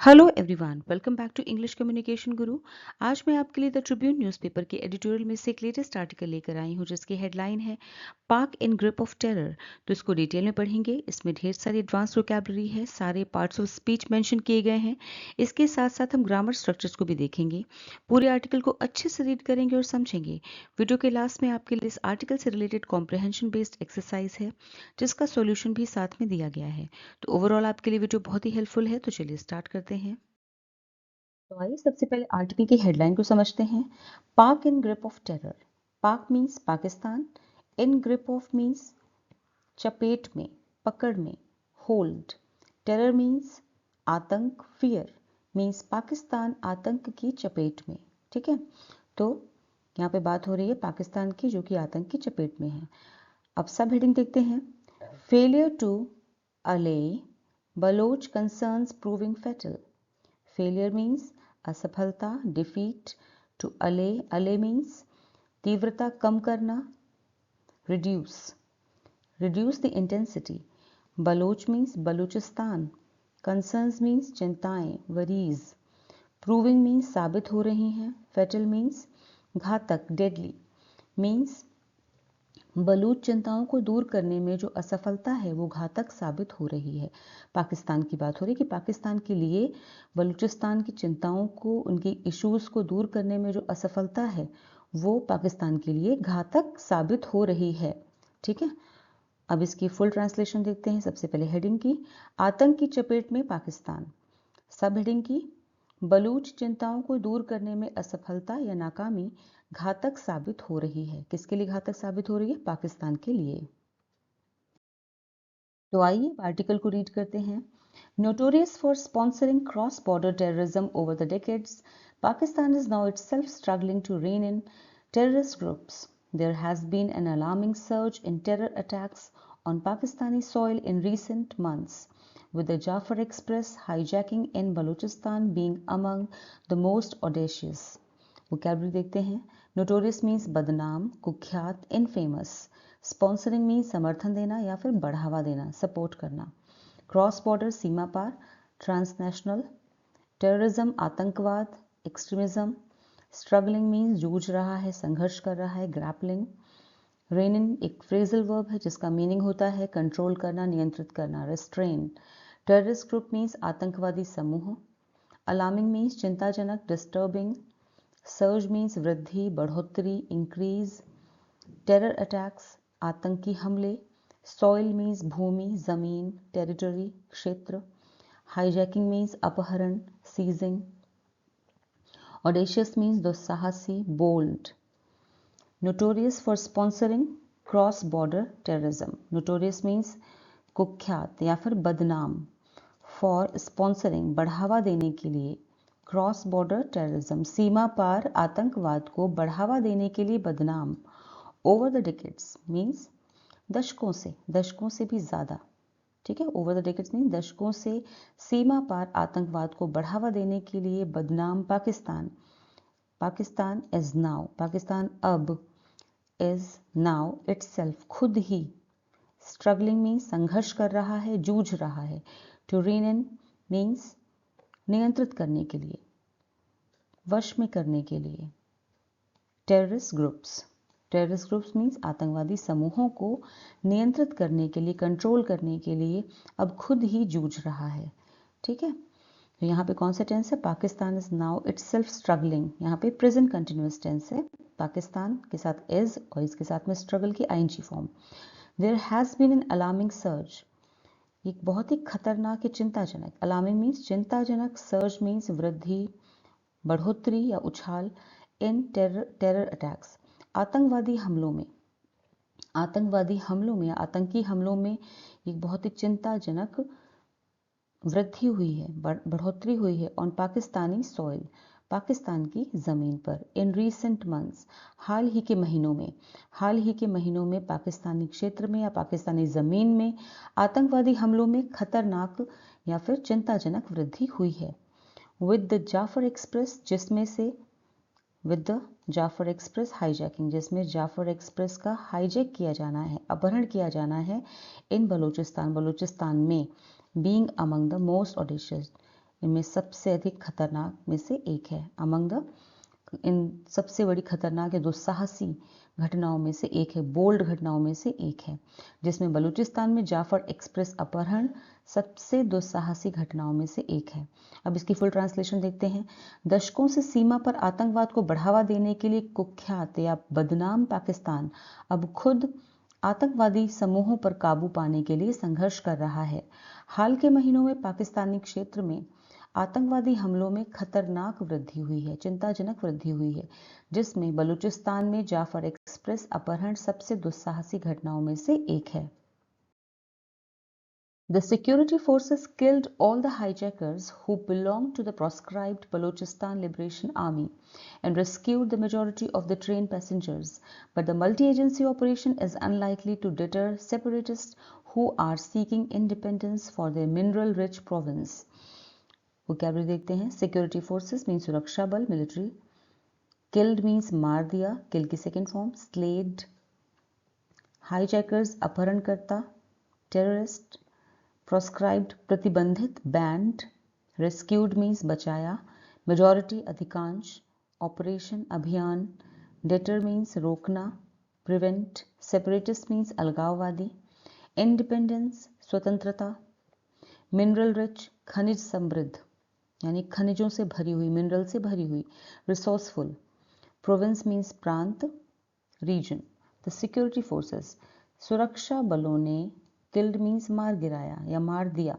Hello everyone, welcome back to English communication guru. आज मैं आपके लिए द ट्रिब्यून न्यूज़पेपर के एडिटोरियल में से एक लेटेस्ट आर्टिकल लेकर आई हूँ जिसकी हेडलाइन है पाक इन ग्रिप ऑफ टेरर। तो इसको डिटेल में पढ़ेंगे। इसमें ढेर सारी एडवांस वोकैबुलरी है, सारे पार्ट्स ऑफ स्पीच मेंशन किए गए हैं। इसके साथ साथ हम ग्रामर स्ट्रक्चर्स को भी देखेंगे। पूरे आर्टिकल को अच्छे से रीड करेंगे और समझेंगे। वीडियो के लास्ट में आपके लिए इस आर्टिकल से रिलेटेड कॉम्प्रिहेंशन बेस्ड एक्सरसाइज है जिसका सॉल्यूशन भी साथ में दिया गया है। तो ओवरऑल आपके लिए वीडियो बहुत ही हेल्पफुल है। तो चलिए स्टार्ट करते हैं। तो आइए सबसे पहले आर्टिकल की हेडलाइन को समझते हैं। पाक इन ग्रिप ऑफ टेरर। पाक means Pakistan, in grip of means चपेट में, पकड़ में, होल्ड। टेरर मीन्स आतंक, फियर, मीन्स पाकिस्तान आतंक की चपेट में। ठीक है, तो यहाँ पे बात हो रही है पाकिस्तान की जो कि आतंक की चपेट में है। अब सब हेडिंग देखते हैं। Failure to allay Baloch concerns proving fatal. Failure means असफलता, defeat. To allay, allay means तीव्रता कम करना, reduce, reduce the intensity. Baloch means Balochistan. Concerns means चिंताएं, वरीज। प्रूविंग मीन्स साबित हो रही हैं। फेटल मीन्स घातक, डेडली। मीन्स बलूच चिंताओं को दूर करने में जो असफलता है वो घातक साबित हो रही है। पाकिस्तान की बात हो रही है कि पाकिस्तान के लिए बलूचिस्तान की चिंताओं को, उनकी इश्यूज को दूर करने में जो असफलता है वो पाकिस्तान के लिए घातक साबित हो रही है। ठीक है, अब इसकी फुल ट्रांसलेशन देखते हैं। सबसे पहले हेडिंग की, आतंक की चपेट में पाकिस्तान। सब हेडिंग की, बलूच चिंताओं को दूर करने में असफलता या नाकामी घातक साबित हो रही है। किसके लिए घातक साबित हो रही है? पाकिस्तान के लिए। तो आइए आर्टिकल को रीड करते हैं। Notorious for sponsoring cross border terrorism over the decades, Pakistan is now itself struggling to rein in terrorist groups. There has been an alarming surge in terror attacks on Pakistani soil in recent months, with the Jafar Express hijacking in Balochistan being among the most audacious. Vocabulary देखते हैं। Notorious means बदनाम, कुख्यात, infamous. Sponsoring means समर्थन देना या फिर बढ़ावा देना, सपोर्ट करना। क्रॉस बॉर्डर सीमा पार, ट्रांसनेशनल। टेररिज्म आतंकवाद, एक्सट्रीमिज्म। स्ट्रगलिंग मीन्स जूझ रहा है, संघर्ष कर रहा है, ग्रैपलिंग। रेन इन एक फ्रेजल वर्ब है जिसका मीनिंग होता है कंट्रोल करना, नियंत्रित करना, रेस्ट्रेन। टेररिस्ट ग्रुप मीन्स आतंकवादी समूह। अलार्मिंग मीन्स चिंताजनक, डिस्टर्बिंग। सर्ज मीन्स वृद्धि, बढ़ोतरी, इंक्रीज। टेरर अटैक्स आतंकी हमले। सॉइल मीन्स भूमि, जमीन, टेरिटरी, क्षेत्र। हाईजैकिंग मीन्स अपहरण, सीजिंग। ऑडेशियस मीन्स दुस्साहसी, bold. Notorious for sponsoring cross border terrorism. Notorious means कुख्यात या फिर बदनाम। फॉर स्पॉन्सरिंग बढ़ावा देने के लिए, क्रॉस बॉर्डर टेररिज्म सीमा पार आतंकवाद को बढ़ावा देने के लिए बदनाम। ओवर द डिकेड्स मीन्स दशकों से भी ज़्यादा। ठीक है, ओवर द डेकेड्स मीन दशकों से सीमा पार आतंकवाद को बढ़ावा देने के लिए बदनाम पाकिस्तान। पाकिस्तान इज नाउ, पाकिस्तान अब, इज नाउ इटसेल्फ खुद ही। स्ट्रगलिंग मीन्स संघर्ष कर रहा है, जूझ रहा है। टू रीन इन मीन्स नियंत्रित करने के लिए, वश में करने के लिए। टेररिस्ट ग्रुप्स मीन्स आतंकवादी समूहों को नियंत्रित करने के लिए, कंट्रोल करने के लिए अब खुद ही जूझ रहा है। ठीक है, तो यहाँ पे कौन सा टेंस है? Pakistan is now itself struggling. यहाँ पे प्रेजेंट कंटिन्यूअस टेंस है। पाकिस्तान के साथ इज और इसके साथ में स्ट्रगल की ING form. There has been an alarming surge, एक बहुत ही खतरनाक, चिंताजनक। अलार्मिंग मीन्स चिंताजनक, सर्ज मीन्स वृद्धि, बढ़ोतरी या उछाल। इन टेरर अटैक्स आतंकी हमलों में, आतंकी हमलों में एक बहुत ही चिंताजनक वृद्धि हुई है, बढ़ोतरी हुई है। ऑन पाकिस्तानी सॉइल, पाकिस्तान की ज़मीन पर। इन रीसेंट मंथ्स, हाल ही के महीनों में पाकिस्तानी क्षेत्र में या पाकिस्तानी ज़मीन में आतंकवादी हमलों में खतरनाक या फिर चिंताजनक वृद्धि हुई है। With the Jaffar Express, with the Jaffar Express hijacking, जिसमें जाफर एक्सप्रेस का हाईजैक किया जाना है, अपहरण किया जाना है। इन बलूचिस्तान में, being among the most audacious, इनमें सबसे अधिक खतरनाक में से एक है। अमंग द इन सबसे बड़ी खतरनाक या दुस्साहसी घटनाओं में से एक है, बोल्ड घटनाओं में से एक है, जिसमें बलूचिस्तान में जाफर एक्सप्रेस अपहरण सबसे दुस्साहसी घटनाओं में से एक है। अब इसकी फुल ट्रांसलेशन देखते हैं। दशकों से सीमा पर आतंकवाद को बढ़ावा देने के लिए कुख्यात या बदनाम पाकिस्तान अब खुद आतंकवादी समूहों पर काबू पाने के लिए संघर्ष कर रहा है। हाल के महीनों में पाकिस्तानी क्षेत्र में आतंकवादी हमलों में खतरनाक वृद्धि हुई है, चिंताजनक वृद्धि हुई है, जिसमें बलूचिस्तान में जाफर एक्सप्रेस अपहरण सबसे दुस्साहसी घटनाओं में से एक है। The security forces killed all the hijackers who belonged to the proscribed Balochistan Liberation Army and rescued the majority of the train passengers, but the multi-agency operation is unlikely to deter separatists who are seeking independence for their mineral-rich province. Vocabulary देखते हैं। Security forces mean सुरक्षा बल, military. Killed means मार दिया, kill की second form slayed. Hijackers अपहरणकर्ता, terrorist. Proscribed प्रतिबंधित, banned. Rescued means बचाया, मेजॉरिटी अधिकांश। ऑपरेशन अभियान। डेटर मीन्स रोकना, प्रिवेंट। सेपरेटिस्ट मीन्स अलगाववादी। इंडिपेंडेंस स्वतंत्रता। मिनरल रिच खनिज समृद्ध यानी खनिजों से भरी हुई, मिनरल से भरी हुई। रिसोर्सफुल। प्रोविंस मीन्स प्रांत, रीजन। द सिक्योरिटी फोर्सेस सुरक्षा बलों ने, किल्ड मीन्स मार गिराया या मार दिया,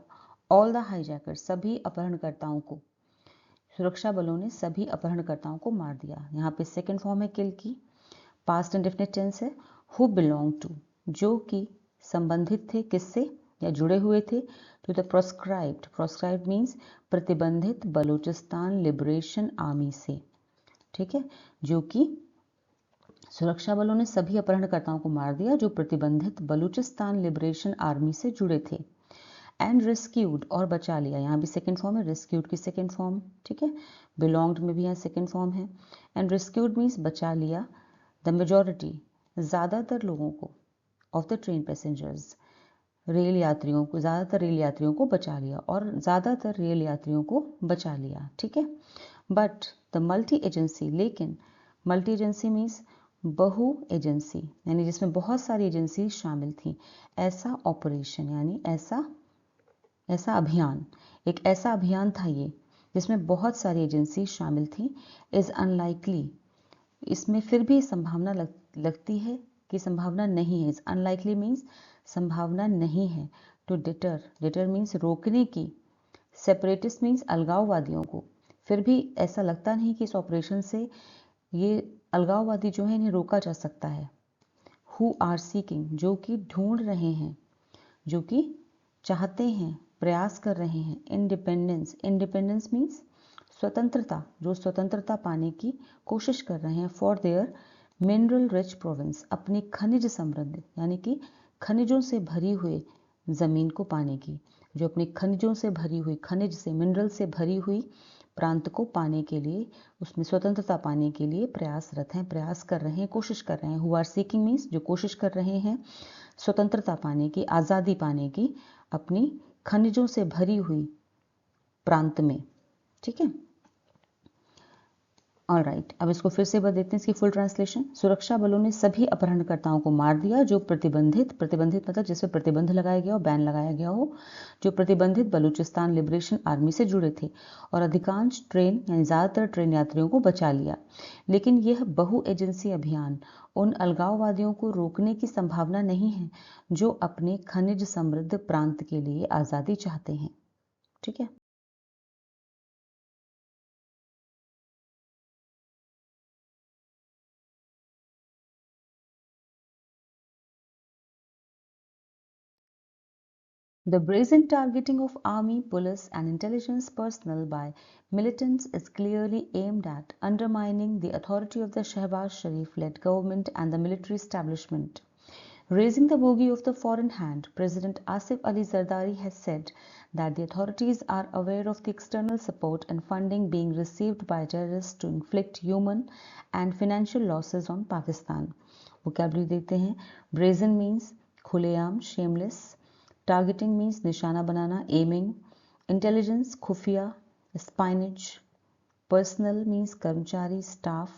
ऑल द हाईजैकर्स सभी अपहरणकर्ताओं को, सुरक्षा बलों ने सभी अपहरणकर्ताओं को मार दिया। यहाँ पे सेकेंड फॉर्म है किल की, पास्ट इंडेफिनिट टेंस है। हु बिलोंग टू जो कि संबंधित थे, किससे या जुड़े हुए थे, to the proscribed, proscribed means प्रतिबंधित बलूचिस्तान लिबरेशन आर्मी से, ठीक है, जो कि सुरक्षा बलों ने सभी अपहरणकर्ताओं को मार दिया जो प्रतिबंधित बलूचिस्तान लिबरेशन आर्मी से जुड़े थे। एंड रेस्क्यूड और बचा लिया, यहाँ भी सेकेंड फॉर्म है, रेस्क्यूड की सेकेंड फॉर्म, ठीक है, बिलोंग्ड में भी यहाँ सेकेंड फॉर्म है। एंड रेस्क्यूड मीन्स बचा लिया, द मेजॉरिटी ज़्यादातर लोगों को, of the train passengers rail यात्रियों को, ज़्यादातर रेल यात्रियों को बचा लिया और ज़्यादातर रेल यात्रियों को बचा लिया, ठीक है। बट द मल्टी एजेंसी, लेकिन मल्टी एजेंसी मीन्स बहु एजेंसी यानी जिसमें बहुत सारी एजेंसी शामिल थी, ऐसा ऑपरेशन यानी ऐसा अभियान, एक ऐसा अभियान था ये जिसमें बहुत सारी एजेंसी शामिल थी। इज़ अनलाइकली, इसमें फिर भी संभावना लगती है कि संभावना नहीं है। इज़ अनलाइकली मीन्स संभावना नहीं है। टू डिटर, डिटर मीन्स रोकने की। सेपरेटिस्ट मीन्स अलगाववादियों को, फिर भी ऐसा लगता नहीं कि इस ऑपरेशन से ये अलगाववादी जो है इन्हें रोका जा सकता है। हु आर सीकिंग, जो कि ढूंढ रहे हैं, जो कि चाहते हैं, प्रयास कर रहे हैं। इंडिपेंडेंस, इंडिपेंडेंस मीन्स स्वतंत्रता, जो स्वतंत्रता पाने की कोशिश कर रहे हैं। For their mineral rich province, अपनी खनिज समृद्ध यानी कि खनिजों से भरी हुई ज़मीन को पाने की, जो अपनी खनिजों से भरी हुई, खनिज से, मिनरल से भरी हुई प्रांत को पाने के लिए, उसमें स्वतंत्रता पाने के लिए प्रयासरत हैं, प्रयास कर रहे हैं, कोशिश कर रहे हैं। हु आर सीकिंग मीन्स जो कोशिश कर रहे हैं स्वतंत्रता पाने की, आज़ादी पाने की, अपनी खनिजों से भरी हुई प्रांत में, ठीक है। ऑलराइट, अब इसको फिर से बता देते हैं, इसकी फुल ट्रांसलेशन। सुरक्षा बलों ने सभी अपहरणकर्ताओं को मार दिया जो प्रतिबंधित मतलब जिस पर प्रतिबंध लगाया गया हो, बैन लगाया गया हो, जो प्रतिबंधित बलूचिस्तान लिबरेशन आर्मी से जुड़े थे, और अधिकांश ट्रेन यानी ज़्यादातर ट्रेन यात्रियों को बचा लिया। लेकिन यह बहु एजेंसी अभियान उन अलगाववादियों को रोकने की संभावना नहीं है जो अपने खनिज समृद्ध प्रांत के लिए आज़ादी चाहते हैं, ठीक है। The brazen targeting of army, police and intelligence personnel by militants is clearly aimed at undermining the authority of the Shehbaz Sharif-led government and the military establishment. Raising the bogey of the foreign hand, President Asif Ali Zardari has said that the authorities are aware of the external support and funding being received by terrorists to inflict human and financial losses on Pakistan. Vocabulary देखते हैं। Brazen means खुलेआम, shameless. Targeting means निशाना बनाना, aiming. Intelligence खुफिया, स्पाइनेज। Personal means कर्मचारी, staff.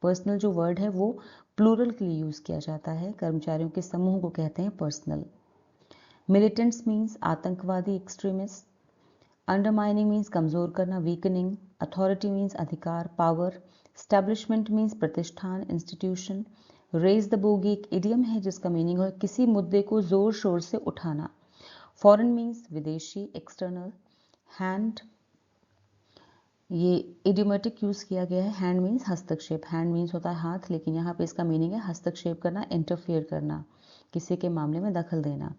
Personal जो word है वो plural के लिए यूज किया जाता है, कर्मचारियों के समूह को कहते हैं पर्सनल। मिलिटेंट्स मीन्स आतंकवादी, एक्सट्रीमिस्ट। अंडरमाइनिंग मीन्स कमजोर करना, वीकनिंग। अथॉरिटी मीन्स अधिकार, पावर। स्टैब्लिशमेंट मीन्स प्रतिष्ठान, इंस्टीट्यूशन। रेज द बोगी एक इडियम है जिसका मीनिंग है किसी मुद्दे को जोर शोर से उठाना। फॉरेन मीन्स विदेशी, एक्सटर्नल। हैंड, ये इडियोमेटिक यूज किया गया है। हैंड मीन्स हस्तक्षेप, हैंड मीन्स होता है हाथ, लेकिन यहाँ पे इसका मीनिंग है हस्तक्षेप करना, इंटरफियर करना, किसी के मामले में दखल देना।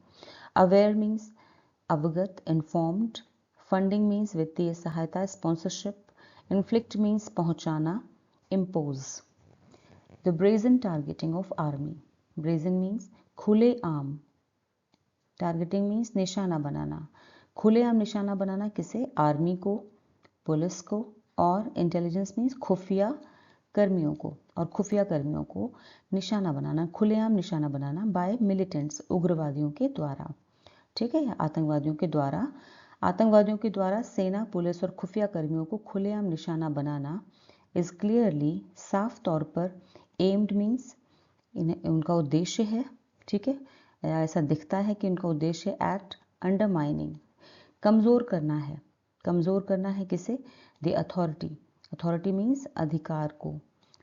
अवेयर मीन्स अवगत, इन्फॉर्म्ड। फंडिंग मीन्स वित्तीय सहायता, स्पॉन्सरशिप। इन्फ्लिक्ट मीन्स पहुंचाना, impose. The brazen targeting of army. Brazen means खुले आम, टारगेटिंग मीन्स निशाना बनाना। खुलेआम निशाना बनाना किसे? आर्मी को, पुलिस को, और इंटेलिजेंस मीन्स खुफिया कर्मियों को, और खुफिया कर्मियों को निशाना बनाना, खुलेआम निशाना बनाना बाय मिलिटेंट्स, उग्रवादियों के द्वारा। ठीक है, आतंकवादियों के द्वारा। आतंकवादियों के द्वारा सेना, पुलिस और खुफिया कर्मियों को खुलेआम निशाना बनाना इज क्लियरली, साफ तौर पर, एम्ड मीन्स उनका उद्देश्य है। ठीक है, ऐसा दिखता है कि उनका उद्देश्य एट अंडरमाइनिंग, कमज़ोर करना है। कमज़ोर करना है किसे? The authority. अथॉरिटी मीन्स अधिकार को,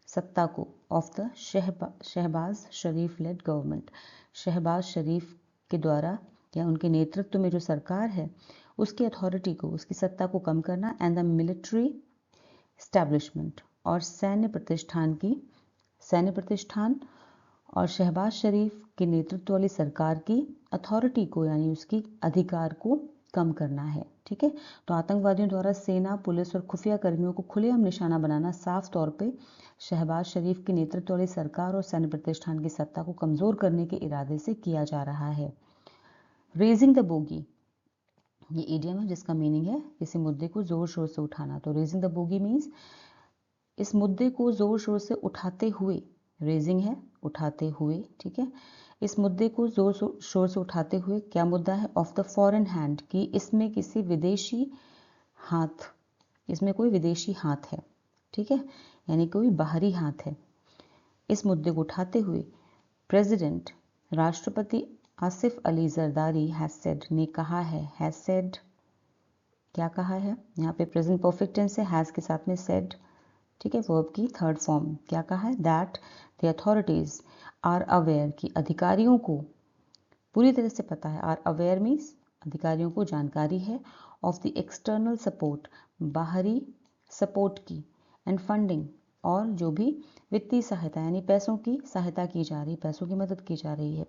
सत्ता को, of the Shehbaz Sharif led government. Shehbaz Sharif के द्वारा या उनके नेतृत्व में जो सरकार है उसकी अथॉरिटी को, उसकी सत्ता को कम करना। एंड द मिलिट्री एस्टैब्लिशमेंट, और सैन्य प्रतिष्ठान की, सैन्य प्रतिष्ठान और शहबाज शरीफ के नेतृत्व वाली सरकार की अथॉरिटी को यानी उसकी अधिकार को कम करना है। ठीक है, तो आतंकवादियों द्वारा सेना, पुलिस और खुफिया कर्मियों को खुलेआम निशाना बनाना साफ तौर पे शहबाज शरीफ के नेतृत्व वाली सरकार और सैन्य प्रतिष्ठान की सत्ता को कमजोर करने के इरादे से किया जा रहा है। रेजिंग द बोगी, ये इडियम है जिसका मीनिंग है किसी मुद्दे को जोर शोर से उठाना। तो रेजिंग द बोगी मीन्स इस मुद्दे को जोर शोर से उठाते हुए, रेजिंग है उठाते हुए। ठीक है, इस मुद्दे को जोर शोर से उठाते हुए, क्या मुद्दा है? ऑफ द फॉरेन हैंड, कि इसमें किसी विदेशी हाथ, इसमें कोई विदेशी हाथ है। ठीक है, यानी कोई बाहरी हाथ है। इस मुद्दे को उठाते हुए प्रेसिडेंट, राष्ट्रपति आसिफ अली जरदारी हैज सेड, ने कहा है। हैज सेड, क्या कहा है? यहाँ पे प्रेजेंट परफेक्ट टेंस है, हैज के साथ में सेड। ठीक है, वर्ब की थर्ड फॉर्म। क्या कहा है? That the authorities are aware, कि अधिकारियों को पूरी तरह से पता है। आर अवेयर मीन्स अधिकारियों को जानकारी है। ऑफ द एक्सटर्नल सपोर्ट, बाहरी सपोर्ट की। एंड फंडिंग, और जो भी वित्तीय सहायता यानी पैसों की सहायता की जा रही, पैसों की मदद की जा रही है।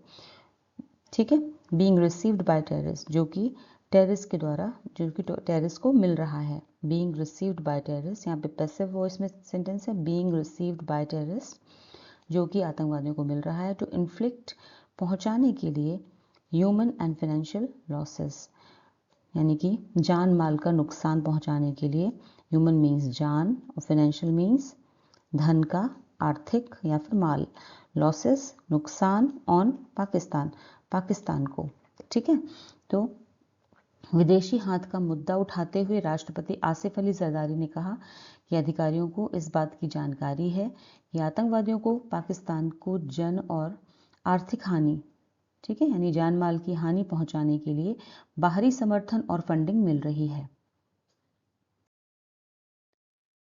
ठीक है, बीइंग रिसीव्ड बाय टेररिस्ट, जो कि टेररिस्ट के द्वारा, जो कि टेररिस्ट को मिल रहा है। बीइंग रिसीव्ड बाय टेररिस्ट, यहाँ पे पैसिव वॉइस में सेंटेंस है। बीइंग रिसीव्ड बाय टेररिस्ट, जो कि आतंकवादियों को मिल रहा है। टू इन्फ्लिक्ट, पहुंचाने के लिए। ह्यूमन एंड फाइनेंशियल लॉसेस, यानी कि जान माल का नुकसान पहुंचाने के लिए। ह्यूमन मीन्स जान और फाइनेंशियल मीन्स धन का, आर्थिक या फिर माल। लॉसेस नुकसान, ऑन पाकिस्तान, पाकिस्तान को। ठीक है, तो विदेशी हाथ का मुद्दा उठाते हुए राष्ट्रपति आसिफ अली जरदारी ने कहा कि अधिकारियों को इस बात की जानकारी है कि आतंकवादियों को पाकिस्तान को जन और आर्थिक हानि, ठीक है, यानी जान माल की हानि पहुंचाने के लिए बाहरी समर्थन और फंडिंग मिल रही है।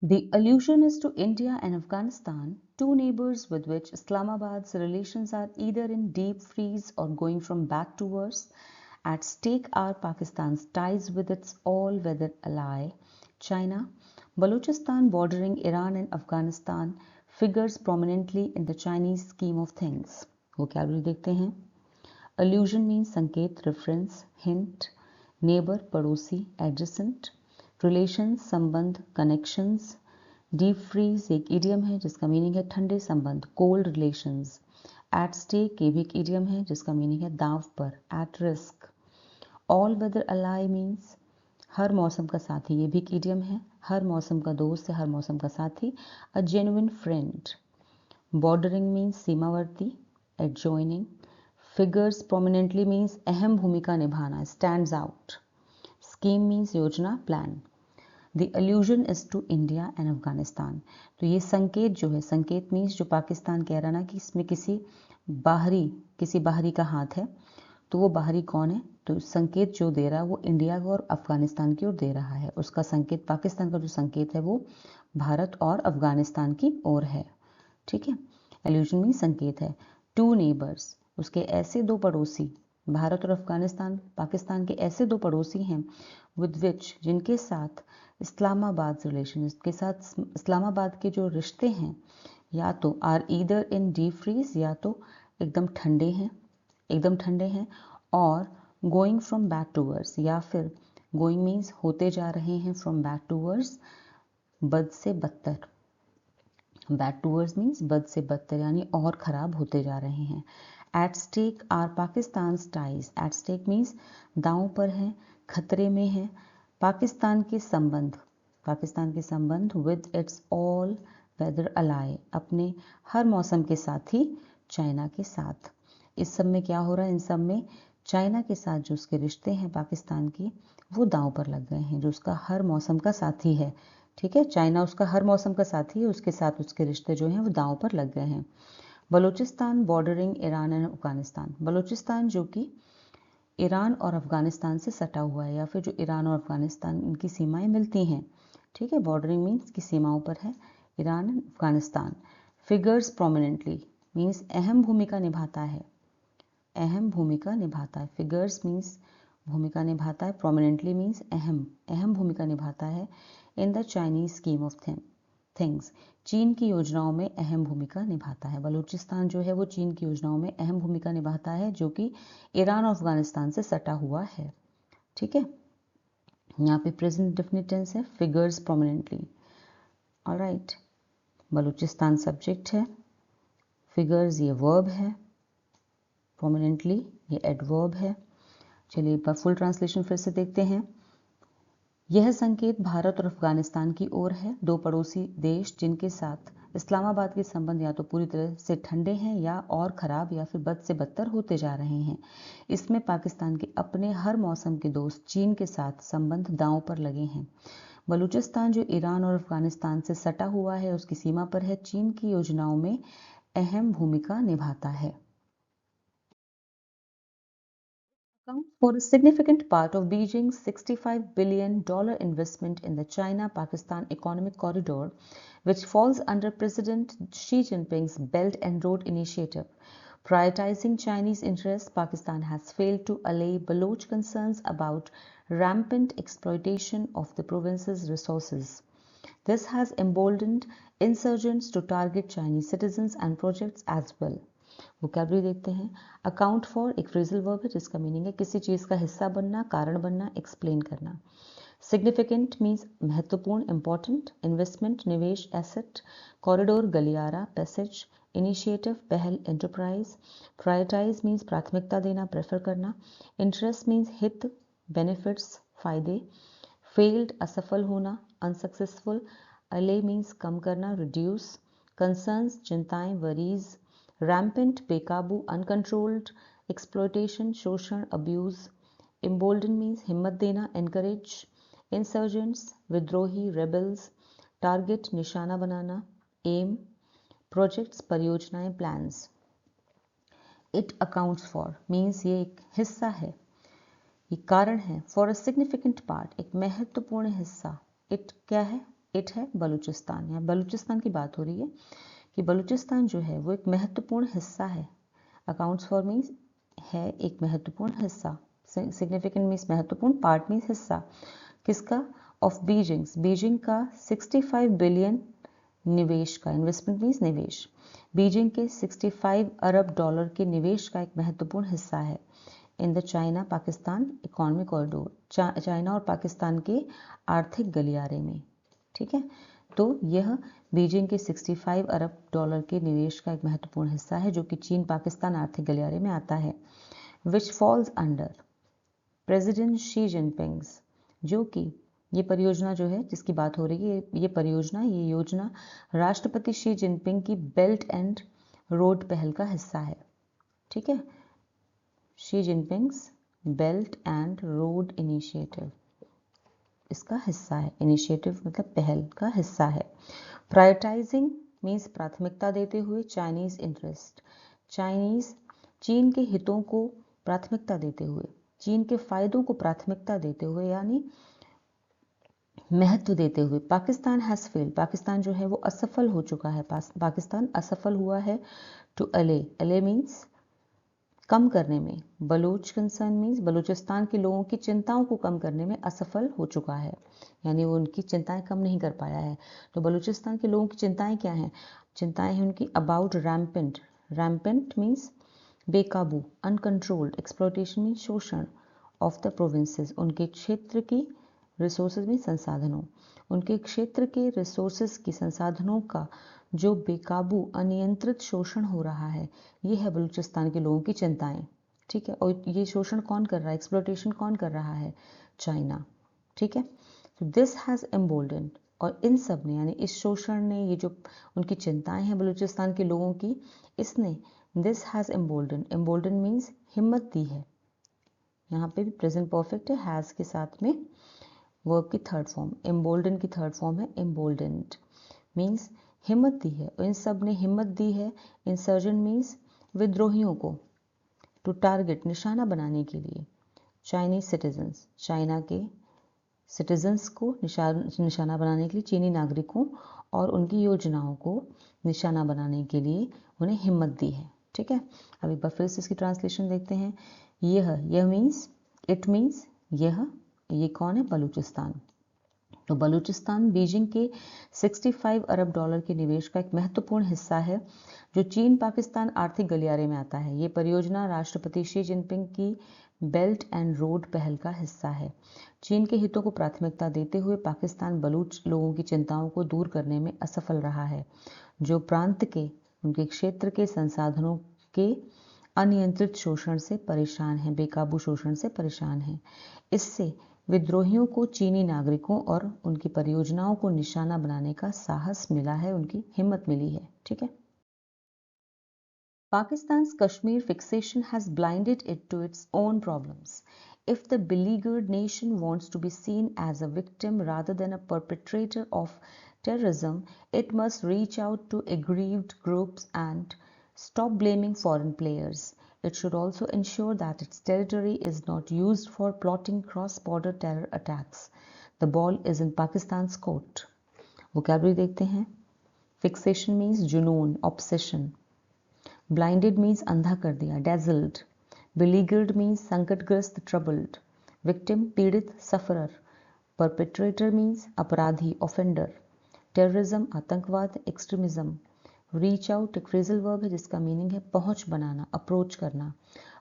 The allusion is to India and Afghanistan, two neighbors with which Islamabad's relations are either in deep freeze or going from bad to worse. At stake are Pakistan's ties with its all-weather ally, China. Balochistan, bordering Iran and Afghanistan, figures prominently in the Chinese scheme of things. Vocabulary देखते हैं। Allusion means संकेत, reference, hint. Neighbor, पड़ोसी, adjacent. Relations, संबंध, connections. Deep freeze एक idiom है जिसका meaning है ठंडे संबंध, कोल्ड रिलेशंस। एट स्टेक ये भी एक इडियम है जिसका मीनिंग है दांव पर, at risk. All weather ally means हर मौसम का साथी, ये भी एक इडियम है, हर मौसम का दोस्त है, हर मौसम का साथी। A genuine friend. Bordering means सीमावर्ती, एडजॉइनिंग। फिगर्स प्रोमिनेंटली मीन्स अहम भूमिका निभाना, स्टैंड्स आउट। स्कीम मीन्स योजना, plan. The allusion is to India and Afghanistan. तो ये संकेत जो है, संकेत मीन्स जो पाकिस्तान कह रहा ना कि इसमें किसी बाहरी का हाथ है, तो वो बाहरी कौन है? तो संकेत जो दे रहा है वो इंडिया और अफगानिस्तान की ओर दे रहा है। उसका संकेत, पाकिस्तान का जो संकेत है वो भारत और अफगानिस्तान की ओर है। ठीक है, एल्यूजन मीन संकेत है। टू नेबर्स, उसके ऐसे दो पड़ोसी, भारत और अफगानिस्तान, पाकिस्तान के ऐसे दो पड़ोसी हैं विद विच, जिनके साथ इस्लामाबाद रिलेशन, के साथ इस्लामाबाद के जो रिश्ते हैं या तो are either in deep freeze, या तो एकदम ठंडे हैं, और going from bad to worse, या फिर गोइंग मीन्स होते जा रहे हैं, फ्रॉम बैड टू वर्स बद से बदतर, बैड टू वर्स मीन्स बद से बदतर यानी और ख़राब होते जा रहे हैं। At stake are Pakistan ties, at stake means दांव पर हैं, खतरे में है पाकिस्तान के संबंध with its all weather ally, अपने हर मौसम के साथ ही चाइना के साथ। इस सब में क्या हो रहा है? इन सब में चाइना के साथ जो उसके रिश्ते हैं पाकिस्तान के, वो दांव पर लग गए हैं, जो उसका हर मौसम का साथी है। ठीक है, चाइना उसका हर मौसम का साथी है, उसके साथ उसके रिश्ते जो हैं वो दांव पर लग गए हैं। Balochistan bordering Iran and Afghanistan, Balochistan जो कि ईरान और अफगानिस्तान से सटा हुआ है, या फिर जो ईरान और अफगानिस्तान इनकी सीमाएं मिलती हैं। ठीक है, बॉर्डरिंग मीन्स की सीमाओं पर है Iran and Afghanistan. Figures prominently means अहम भूमिका निभाता है, फिगर्स मीन्स भूमिका निभाता है, प्रोमिनेंटली मीन्स अहम भूमिका निभाता है in the Chinese scheme of things, चीन की योजनाओं में अहम भूमिका निभाता है। बलूचिस्तान जो है वो चीन की योजनाओं में अहम भूमिका निभाता है, जो कि ईरान और अफगानिस्तान से सटा हुआ है। ठीक है, यहाँ पे प्रेजेंट डेफिनिट टेंस है, figures prominently. Alright, Balochistan subject है, फिगर्स ये वर्ब है, प्रोमिनेंटली ये एडवर्ब है। चलिए फुल ट्रांसलेशन फिर से देखते हैं। यह संकेत भारत और अफगानिस्तान की ओर है, दो पड़ोसी देश जिनके साथ इस्लामाबाद के संबंध या तो पूरी तरह से ठंडे हैं या और खराब या फिर बद से बदतर होते जा रहे हैं। इसमें पाकिस्तान के अपने हर मौसम के दोस्त चीन के साथ संबंध दांव पर लगे हैं। बलूचिस्तान जो ईरान और अफगानिस्तान से सटा हुआ है, उसकी सीमा पर है, चीन की योजनाओं में अहम भूमिका निभाता है। Accounts for a significant part of Beijing's $65 billion investment in the China-Pakistan Economic Corridor, which falls under President Xi Jinping's Belt and Road Initiative. Prioritizing Chinese interests, Pakistan has failed to allay Baloch concerns about rampant exploitation of the province's resources. This has emboldened insurgents to target Chinese citizens and projects as well. Vocabulary देखते हैं। Account for एक phrasal verb है जिसका meaning है किसी चीज़ का हिस्सा बनना, कारण बनना, एक्सप्लेन करना। सिग्निफिकेंट मीन्स महत्वपूर्ण, इंपॉर्टेंट। इन्वेस्टमेंट निवेश, एसेट। कॉरिडोर गलियारा, पैसेज। इनिशिएटिव पहल, एंटरप्राइज। प्रायोरिटाइज मीन्स प्राथमिकता देना, प्रेफर करना। इंटरेस्ट मीन्स हित, बेनिफिट्स, फायदे। फेल्ड असफल होना, अनसक्सेसफुल। अले मीन्स कम करना, रिड्यूस। कंसर्न्स चिंताएं, वरीज। रैम्पेंट बेकाबू, अनकंट्रोल्ड। एक्सप्लॉयटेशन शोषण, अब्यूज। एम्बोल्डन मीन्स हिम्मत देना, एनकरेज। इंसर्जेंट्स विद्रोही, रेबल्स। टारगेट निशाना बनाना, एम। प्रोजेक्ट्स परियोजनाएं, plans. It accounts for means ये एक हिस्सा है, ये कारण है। फॉर अ सिग्निफिकेंट पार्ट एक महत्वपूर्ण हिस्सा। इट क्या है? इट है बलूचिस्तान, यहाँ बलूचिस्तान की बात हो रही है कि बलूचिस्तान जो है वो एक महत्वपूर्ण हिस्सा है। अकाउंट्स फॉर मीन्स है एक महत्वपूर्ण हिस्सा, सिग्निफिकेंट मीन्स महत्वपूर्ण, पार्ट मीन्स हिस्सा। किसका? ऑफ बीजिंग का 65 बिलियन निवेश का, इन्वेस्टमेंट मीन्स निवेश, बीजिंग के 65 अरब डॉलर के निवेश का एक महत्वपूर्ण हिस्सा है in the China Pakistan economic corridor, China और पाकिस्तान के आर्थिक गलियारे में। ठीक है, तो यह बीजिंग के 65 अरब डॉलर के निवेश का एक महत्वपूर्ण हिस्सा है जो कि चीन पाकिस्तान आर्थिक गलियारे में आता है। Which falls under president Xi Jinping's, जो कि ये परियोजना जो है जिसकी बात हो रही है, ये योजना राष्ट्रपति शी जिनपिंग की बेल्ट एंड रोड पहल का हिस्सा है। ठीक है, Xi Jinping's belt and road initiative, इसका हिस्सा है। इनिशिएटिव मतलब पहल का हिस्सा है। प्रायोरिटाइजिंग मीन्स प्राथमिकता देते हुए। चाइनीज इंटरेस्ट, चीन के हितों को प्राथमिकता देते हुए, चीन के फायदों को प्राथमिकता देते हुए यानी महत्व देते हुए। पाकिस्तान हैज़ फेल्ड, पाकिस्तान जो है वो असफल हो चुका है, पाकिस्तान असफल हुआ है। टू अले मीन्स कम करने में। बलोच कंसर्न मीन्स बलूचिस्तान के लोगों की चिंताओं को कम करने में असफल हो चुका है, यानी वो उनकी चिंताएं कम नहीं कर पाया है। तो बलूचिस्तान के लोगों की चिंताएं क्या हैं? चिंताएं हैं उनकी अबाउट रैम्पेंट मीन्स बेकाबू, अनकंट्रोल्ड, एक्सप्लॉयटेशन मीन्स शोषण ऑफ द प्रोविंसेस, उनके क्षेत्र की रिसोर्सेज में संसाधनों, उनके क्षेत्र के रिसोर्सेज की संसाधनों का जो बेकाबू अनियंत्रित शोषण हो रहा है, ये है बलूचिस्तान के लोगों की चिंताएं। ठीक है, और ये शोषण कौन कर रहा है, एक्सप्लॉयटेशन कौन कर रहा है? चाइना। ठीक है, तो दिस हैज़ एम्बोल्डन, और इन सब ने यानी इस शोषण ने, ये जो उनकी चिंताएं हैं बलूचिस्तान के लोगों की, इसने दिस हैज़ एम्बोल्डन मीन्स हिम्मत दी है। यहाँ पे भी प्रेजेंट परफेक्ट है, हैज़ के साथ में वर्ब की थर्ड फॉर्म। एम्बोल्डन की थर्ड फॉर्म है एम्बोल्डेंड, मीन्स हिम्मत दी है। और इन सब ने हिम्मत दी है, इंसर्जन मीन्स विद्रोहियों को, टू टारगेट निशाना बनाने के लिए, चाइनीज सिटीजन्स, चाइना के सिटीजन्स को निशाना बनाने के लिए, चीनी नागरिकों और उनकी योजनाओं को निशाना बनाने के लिए उन्हें हिम्मत दी है। ठीक है, अब एक बार फिर से इसकी ट्रांसलेशन देखते हैं। यह मीन्स, इट मीन्स यह, ये कौन है? बलूचिस्तान। तो बलूचिस्तान बीजिंग के 65 अरब डॉलर के निवेश का एक महत्वपूर्ण हिस्सा है, जो चीन पाकिस्तान आर्थिक गलियारे में आता है। ये परियोजना राष्ट्रपति शी जिनपिंग की बेल्ट एंड रोड पहल का हिस्सा है। चीन के हितों को प्राथमिकता देते हुए पाकिस्तान बलूच लोगों की चिंताओं को दूर करने में असफल रहा है, जो प्रांत के, उनके क्षेत्र के संसाधनों के अनियंत्रित शोषण से परेशान हैं, बेकाबू शोषण से परेशान हैं। इससे विद्रोहियों को चीनी नागरिकों और उनकी परियोजनाओं को निशाना बनाने का साहस मिला है, उनकी हिम्मत मिली है। ठीक है, Pakistan's Kashmir fixation has blinded it to its own problems. If the beleaguered nation wants to be seen as a victim rather than a perpetrator of terrorism, it must reach out to aggrieved groups and stop blaming foreign players. It should also ensure that its territory is not used for plotting cross-border terror attacks. The ball is in Pakistan's court. Vocabulary देखते हैं. Fixation means जुनून, obsession. Blinded means अंधा कर दिया, dazzled. Beleaguered means संकटग्रस्त, troubled. Victim पीड़ित, sufferer. Perpetrator means अपराधी, offender. Terrorism आतंकवाद, extremism. Reach out एक phrasal verb है जिसका मीनिंग है पहुंच बनाना, अप्रोच करना.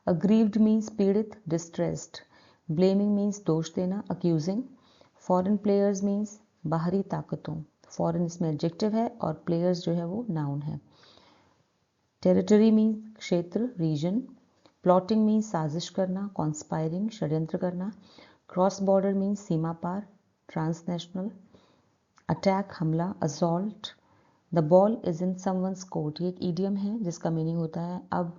Aggrieved means पीड़ित, distressed. Blaming means दोष देना, accusing. Foreign players means बाहरी ताकतों. Foreign इसमें adjective है और players जो है वो noun है. टेरिटरी मीन्स क्षेत्र, रीजन. प्लॉटिंग मीन्स साजिश करना, कॉन्स्पायरिंग, षड्यंत्र करना. क्रॉस बॉर्डर मीन्स सीमा पार, ट्रांसनेशनल. अटैक हमला, assault. The ball is in someone's court, ये एक ईडियम है जिसका मीनिंग होता है अब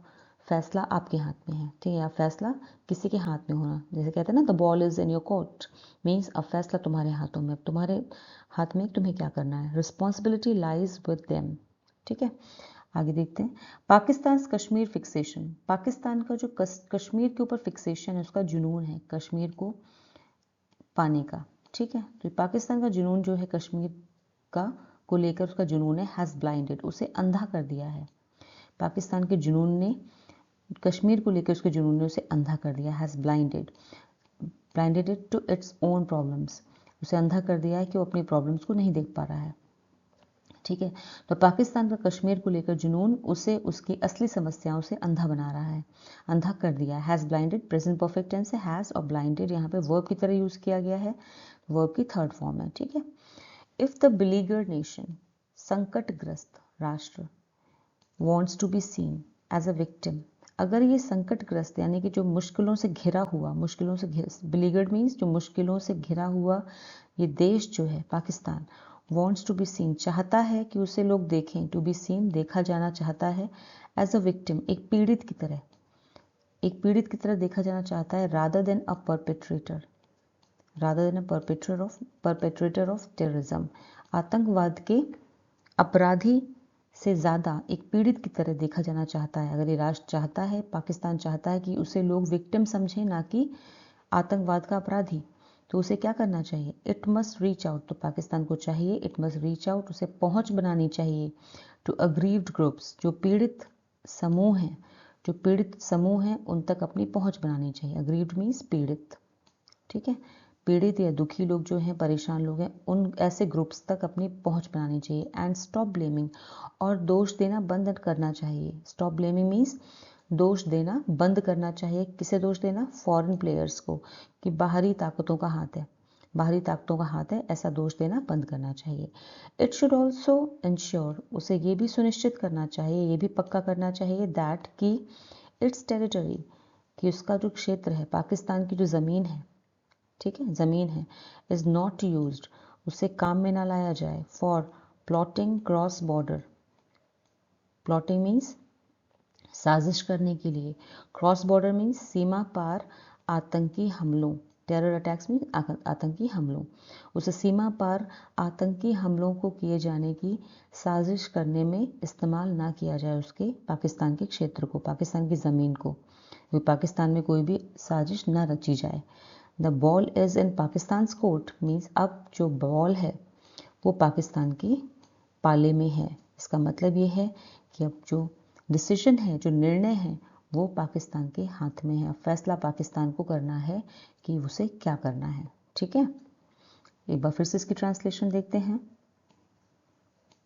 फैसला आपके हाथ में है. ठीक है, अब फैसला किसी के हाथ में होना, जैसे कहते हैं ना the ball is in your court, means अब फैसला तुम्हारे हाथों में, अब तुम्हारे हाथ में तुम्हें क्या करना है. Responsibility lies with them. ठीक है, आगे देखते हैं. पाकिस्तान कश्मीर फिक्सेशन, पाकिस्तान का जो कश्मीर के ऊपर फिक्सेशन है, उसका जुनून है कश्मीर को पाने का. ठीक है, तो पाकिस्तान का जुनून जो है कश्मीर का को लेकर उसका जुनून है हैज़ ब्लाइंडेड, उसे अंधा कर दिया है. पाकिस्तान के जुनून ने कश्मीर को लेकर उसके जुनून ने उसे अंधा कर दिया, has blinded it to its own problems, उसे अंधा कर दिया है कि वो अपनी प्रॉब्लम्स को नहीं देख पा रहा है. ठीक है, तो पाकिस्तान का कश्मीर को लेकर जुनून उसे उसकी असली समस्याओं से अंधा बना रहा है, अंधा कर दिया है. Has blinded present perfect tense है, हैज़ और ब्लाइंडेड यहाँ पे वर्ब की तरह यूज़ किया गया है, वर्ब की थर्ड फॉर्म है. ठीक है, इफ़ द बिलीगर्ड नेशन, संकटग्रस्त राष्ट्र, wants to be seen as a victim, अगर ये संकटग्रस्त यानी कि जो मुश्किलों से घिरा हुआ, बिलीगर्ड मीन्स जो मुश्किलों से घिरा हुआ ये देश जो है Pakistan, wants to be seen चाहता है कि उसे लोग देखें, टू बी सीन देखा जाना चाहता है, एज अ विक्टिम एक पीड़ित की तरह देखा जाना चाहता है, rather than a perpetrator, rather than a perpetrator of terrorism. आतंकवाद के अपराधी से ज़्यादा एक पीड़ित की तरह देखा जाना चाहता है। अगर ये राष्ट्र चाहता है, पाकिस्तान चाहता है कि उसे लोग विक्टिम समझें, ना कि आतंकवाद का अपराधी, तो उसे क्या करना चाहिए? It must reach out. तो पाकिस्तान को चाहिए इट मस्ट रीच आउट, उसे पहुंच बनानी चाहिए टू अग्रीव्ड ग्रुप्स, जो पीड़ित समूह हैं, उन तक अपनी पहुंच बनानी चाहिए। अग्रीव्ड मीन्स पीड़ित, ठीक है। पीड़ित या दुखी लोग जो हैं, परेशान लोग हैं, उन ऐसे ग्रुप्स तक अपनी पहुंच बनानी चाहिए। एंड स्टॉप ब्लेमिंग, और दोष देना बंद करना चाहिए। स्टॉप ब्लेमिंग मीन्स दोष देना बंद करना चाहिए। किसे दोष देना? फॉरेन प्लेयर्स को, कि बाहरी ताकतों का हाथ है, ऐसा दोष देना बंद करना चाहिए। इट शुड ऑल्सो इंश्योर, उसे ये भी सुनिश्चित करना चाहिए, ये भी पक्का करना चाहिए दैट कि इट्स टेरिटरी, कि उसका जो क्षेत्र है, पाकिस्तान की जो ज़मीन है, ठीक है, ज़मीन है, इज़ नॉट यूज्ड, उसे काम में ना लाया जाए for plotting cross border. Plotting means साजिश करने के लिए, क्रॉस बॉर्डर मीन्स सीमा पार आतंकी हमलों, टेरर अटैक्स मीन्स आतंकी हमलों, उसे सीमा पार आतंकी हमलों को किए जाने की साजिश करने में इस्तेमाल ना किया जाए, उसके पाकिस्तान के क्षेत्र को, पाकिस्तान की ज़मीन को, पाकिस्तान में कोई भी साजिश ना रची जाए। The ball is in Pakistan court means अब जो बॉल है वो पाकिस्तान की पाले में है। इसका मतलब ये है कि अब जो डिसीजन है, जो निर्णय है, वो पाकिस्तान के हाथ में है। अब फैसला पाकिस्तान को करना है कि उसे क्या करना है, ठीक है। एक बार फिर से इसकी ट्रांसलेशन देखते हैं।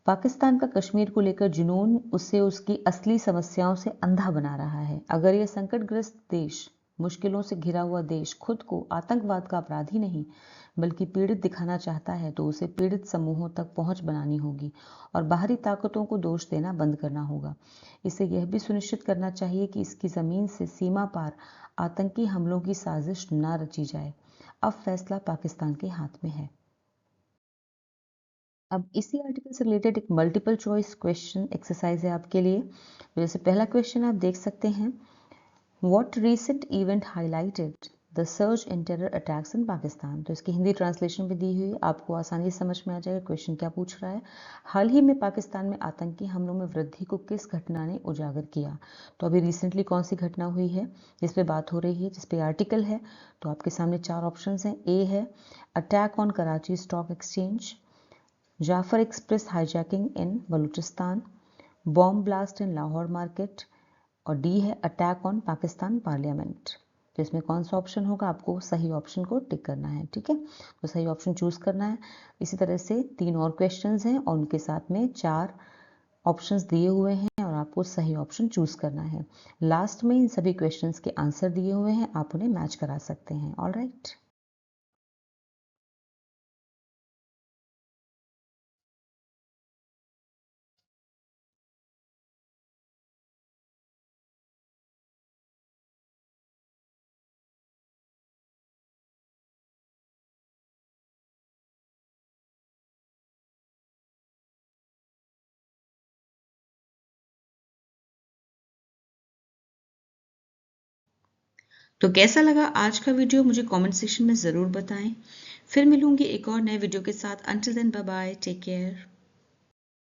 पाकिस्तान का कश्मीर को लेकर जुनून उसे उसकी असली समस्याओं से अंधा बना रहा है। अगर यह संकटग्रस्त देश, मुश्किलों से घिरा हुआ देश खुद को आतंकवाद का अपराधी नहीं बल्कि पीड़ित दिखाना चाहता है, तो उसे पीड़ित समूहों तक पहुंच बनानी होगी और बाहरी ताकतों को दोष देना बंद करना होगा। इसे यह भी सुनिश्चित करना चाहिए कि इसकी ज़मीन से सीमा पार आतंकी हमलों की साजिश न रची जाए। अब फैसला पाकिस्तान के हाथ में है। अब इसी आर्टिकल से रिलेटेड एक मल्टीपल चॉइस क्वेश्चन एक्सरसाइज है आपके लिए। जैसे पहला क्वेश्चन आप देख सकते हैं, what recent event highlighted the surge in terror attacks in Pakistan. तो इसकी हिंदी ट्रांसलेशन भी दी हुई है, आपको आसानी से समझ में आ जाएगा क्वेश्चन क्या पूछ रहा है। हाल ही में पाकिस्तान में आतंकी हमलों में वृद्धि को किस घटना ने उजागर किया। तो अभी रिसेंटली कौन सी घटना हुई है जिस पे बात हो रही है, जिस पे आर्टिकल है। तो आपके सामने 4 ऑप्शंस हैं। ए है attack on Karachi stock exchange, Jaffar Express hijacking in Balochistan, bomb blast in Lahore market, और डी है अटैक ऑन पाकिस्तान पार्लियामेंट। तो इसमें कौन सा ऑप्शन होगा, आपको सही ऑप्शन को टिक करना है, ठीक है। तो सही ऑप्शन चूज करना है। इसी तरह से 3 और क्वेश्चंस हैं और उनके साथ में 4 ऑप्शंस दिए हुए हैं और आपको सही ऑप्शन चूज करना है। लास्ट में इन सभी क्वेश्चंस के आंसर दिए हुए हैं, आप उन्हें मैच करा सकते हैं। ऑलराइट। तो कैसा लगा आज का वीडियो, मुझे कमेंट सेक्शन में ज़रूर बताएं। फिर मिलूंगी एक और नए वीडियो के साथ। Until then bye bye, take care.